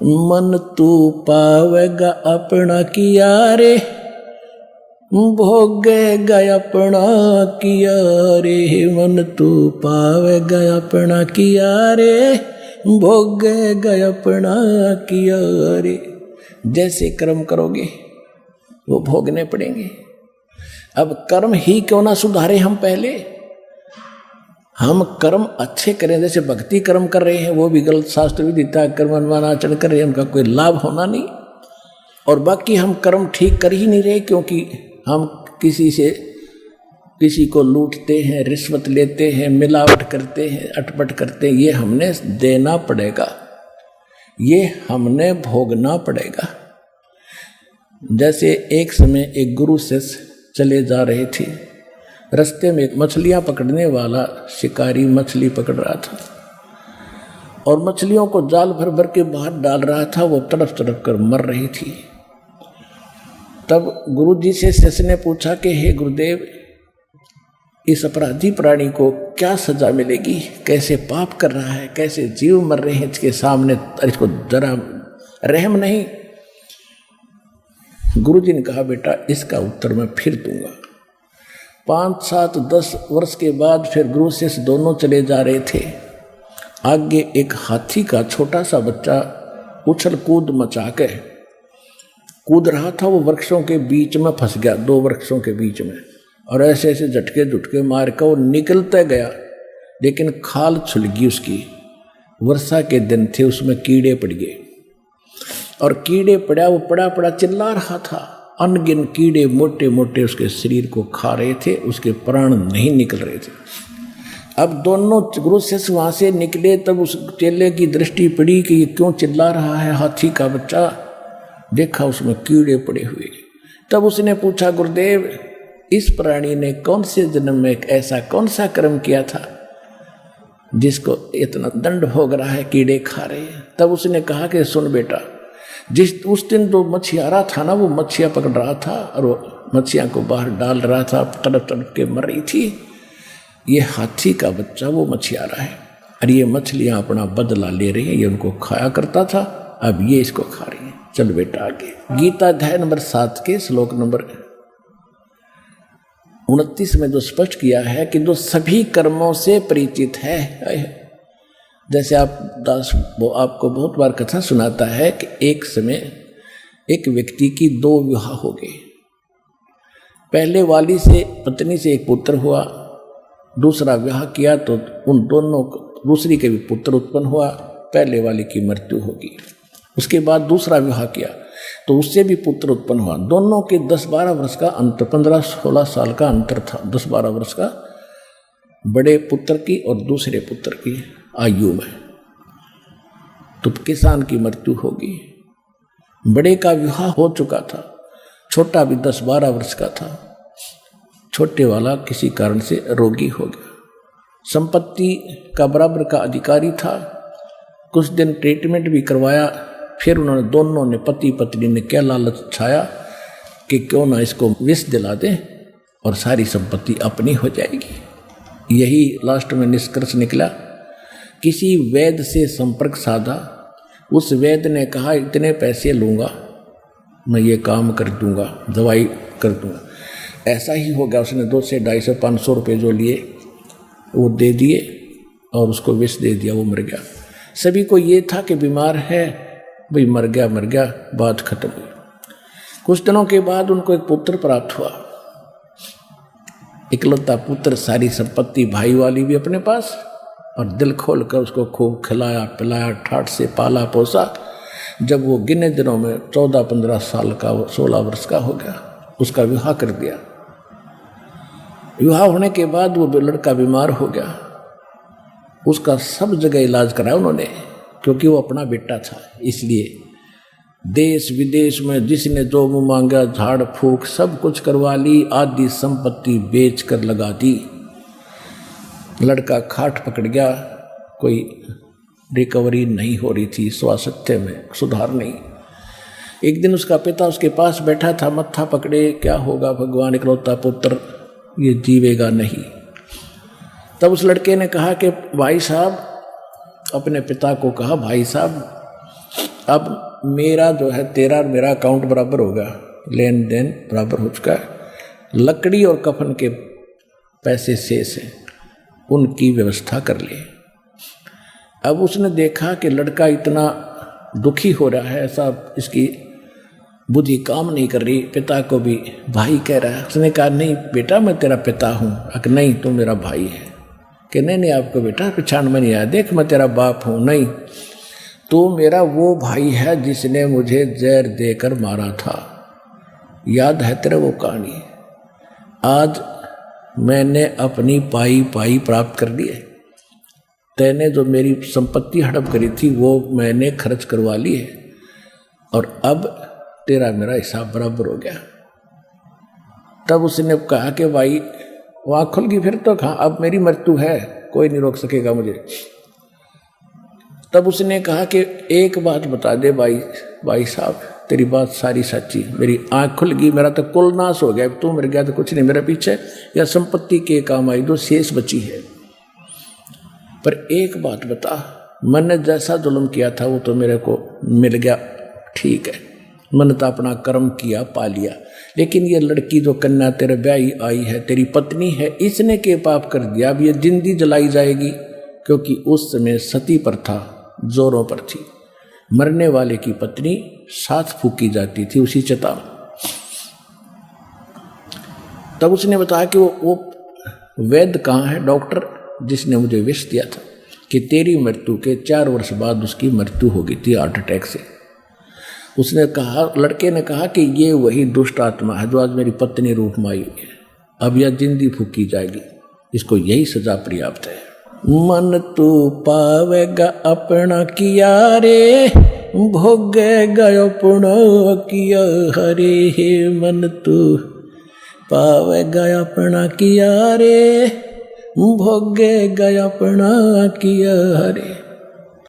मन तू पावेगा अपना किया रे, भोगेगा अपना किया रे। मन तू पावेगा अपना किया रे, भोगेगा अपना किया रे। जैसे कर्म करोगे वो भोगने पड़ेंगे। अब कर्म ही क्यों ना सुधारे हम पहले, हम कर्म अच्छे करें। जैसे भक्ति कर्म कर रहे हैं वो भी गलत, शास्त्र विदिता कर्म अनुमान आचरण कर रहे हैं, उनका कोई लाभ होना नहीं। और बाकी हम कर्म ठीक कर ही नहीं रहे, क्योंकि हम किसी को लूटते हैं, रिश्वत लेते हैं, मिलावट करते हैं, अटपट करते हैं। ये हमने देना पड़ेगा, ये हमने भोगना पड़ेगा। जैसे एक समय एक गुरु से चले जा रहे थे, रास्ते में एक मछलियां पकड़ने वाला शिकारी मछली पकड़ रहा था और मछलियों को जाल भर भर के बाहर डाल रहा था। वो तड़प तड़प कर मर रही थी। तब गुरु जी से शिष्य ने पूछा कि हे गुरुदेव, इस अपराधी प्राणी को क्या सजा मिलेगी, कैसे पाप कर रहा है, कैसे जीव मर रहे हैं इसके सामने, इसको जरा रहम नहीं। गुरु जी ने कहा बेटा इसका उत्तर मैं फिर दूंगा। 5, 7, 10 वर्ष के बाद फिर गुरु शिष्य दोनों चले जा रहे थे। आगे एक हाथी का छोटा सा बच्चा उछल कूद मचा के कूद रहा था। वो वृक्षों के बीच में फंस गया, 2 वृक्षों के बीच में, और ऐसे ऐसे झटके झुटके मार कर वो निकलते गया, लेकिन खाल छुल गई उसकी। वर्षा के दिन थे, उसमें कीड़े पड़ गए और कीड़े पड़ा, वो पड़ा पड़ा चिल्ला रहा था। अनगिन कीड़े मोटे मोटे उसके शरीर को खा रहे थे, उसके प्राण नहीं निकल रहे थे। अब दोनों गुरु शिष्य वहां से निकले, तब उस चेले की दृष्टि पड़ी कि ये क्यों चिल्ला रहा है हाथी का बच्चा। देखा उसमें कीड़े पड़े हुए। तब उसने पूछा गुरुदेव, इस प्राणी ने कौन से जन्म में ऐसा कौन सा कर्म किया था जिसको इतना दंड भोग रहा है, कीड़े खा रहे हैं। तब उसने कहा कि सुन बेटा, उस दिन जो मछियारा था ना, वो मछिया पकड़ रहा था और वो मछिया को बाहर डाल रहा था, तड़प तड़प के मर रही थी। ये हाथी का बच्चा वो मछियारा है और ये मछलियां अपना बदला ले रही है। ये उनको खाया करता था, अब ये इसको खा रही है। चल बेटा आगे। गीता अध्याय नंबर 7 के श्लोक नंबर 29 में जो स्पष्ट किया है कि जो सभी कर्मों से परिचित है। जैसे वो आपको बहुत बार कथा सुनाता है कि एक समय एक व्यक्ति की 2 विवाह हो गए। पहले वाली से पत्नी से एक पुत्र हुआ, दूसरा विवाह किया तो उन दोनों दूसरी के भी पुत्र उत्पन्न हुआ, पहले वाली की मृत्यु होगी। उसके बाद दूसरा विवाह किया तो उससे भी पुत्र उत्पन्न हुआ। दोनों के 10-12 वर्ष का अंतर, 15-16 साल का अंतर था। 10-12 वर्ष का बड़े पुत्र की और दूसरे पुत्र की आयु में। तो किसान की मृत्यु होगी। बड़े का विवाह हो चुका था, छोटा भी 10-12 वर्ष का था। छोटे वाला किसी कारण से रोगी हो गया। संपत्ति का बराबर का अधिकारी था। कुछ दिन ट्रीटमेंट भी करवाया। फिर उन्होंने दोनों ने, पति पत्नी ने क्या लालच छाया कि क्यों ना इसको विष दिला दें और सारी संपत्ति अपनी हो जाएगी। यही लास्ट में निष्कर्ष निकला। किसी वैद्य से संपर्क साधा। उस वैद्य ने कहा इतने पैसे लूँगा, मैं ये काम कर दूँगा, दवाई कर दूँगा। ऐसा ही हो गया। उसने 200, 250, 500 रुपये जो लिए वो दे दिए और उसको विष दे दिया, वो मर गया। सभी को ये था कि बीमार है, भाई मर गया, बात खत्म हुई। कुछ दिनों के बाद उनको एक पुत्र प्राप्त हुआ, इकलौता पुत्र, सारी संपत्ति भाई वाली भी अपने पास, और दिल खोल कर उसको खूब खिलाया पिलाया, ठाठ से पाला पोसा। जब वो गिने दिनों में 14-15 साल का, 16 वर्ष का हो गया, उसका विवाह कर दिया। विवाह होने के बाद वो लड़का बीमार हो गया। उसका सब जगह इलाज कराया उन्होंने, क्योंकि वो अपना बेटा था। इसलिए देश विदेश में जिसने जो मुँह मांगा, झाड़ फूक सब कुछ करवा ली, आधी संपत्ति बेच कर लगा दी। लड़का खाट पकड़ गया, कोई रिकवरी नहीं हो रही थी, स्वास्थ्य में सुधार नहीं। एक दिन उसका पिता उसके पास बैठा था, मत्था पकड़े, क्या होगा भगवान, इकलौता पुत्र, ये जीवेगा नहीं। तब उस लड़के ने कहा कि भाई साहब, अपने पिता को कहा, भाई साहब अब मेरा जो है तेरा और मेरा अकाउंट बराबर होगा, लेन देन बराबर हो चुका है, लकड़ी और कफन के पैसे शेष हैं, उनकी व्यवस्था कर ले। अब उसने देखा कि लड़का इतना दुखी हो रहा है, ऐसा इसकी बुद्धि काम नहीं कर रही, पिता को भी भाई कह रहा है। उसने कहा नहीं बेटा मैं तेरा पिता हूँ। अगर नहीं तू मेरा भाई है। कि नहीं आपको बेटा पहचान में नहीं आया, देख मैं तेरा बाप हूँ। नहीं तो मेरा वो भाई है जिसने मुझे जहर देकर मारा था, याद है तेरा वो कहानी। आज मैंने अपनी पाई पाई प्राप्त कर ली है, तैने जो मेरी संपत्ति हड़प करी थी वो मैंने खर्च करवा ली है, और अब तेरा मेरा हिसाब बराबर हो गया। तब उसने कहा कि भाई वहाँ खुल गई फिर तो कहा अब मेरी मृत्यु है, कोई नहीं रोक सकेगा मुझे। तब उसने कहा कि एक बात बता दे भाई साहब, तेरी बात सारी सच्ची, मेरी आँख खुल गई, मेरा तो कुल नाश हो गया, तू मर गया तो कुछ नहीं मेरे पीछे, या संपत्ति के काम आई जो शेष बची है। पर एक बात बता, मैंने जैसा जुल्म किया था वो तो मेरे को मिल गया, ठीक है, मैंने तो अपना कर्म किया पा लिया, लेकिन ये लड़की जो कन्या तेरे ब्याही आई है, तेरी पत्नी है, इसने के पाप कर दिया, अब ये जिंदी जलाई जाएगी। क्योंकि उस समय सती प्रथा जोरों पर थी, मरने वाले की पत्नी साथ फूकी जाती थी उसी चिता में। तब उसने बताया कि वो वैद्य कहाँ है, डॉक्टर जिसने मुझे विष दिया था कि तेरी मृत्यु के 4 वर्ष बाद उसकी मृत्यु हो गई थी हार्ट अटैक से। उसने कहा, लड़के ने कहा कि ये वही दुष्ट आत्मा है जो आज मेरी पत्नी रूप में आई हुई है, अब यह जिंदी फूकी जाएगी, इसको यही सजा पर्याप्त है। मन तू पावेगा अपना किया रे, भोगेगा अपना किया हरे, मन तू पावेगा अपना किया रे, भोगेगा अपना किया हरे।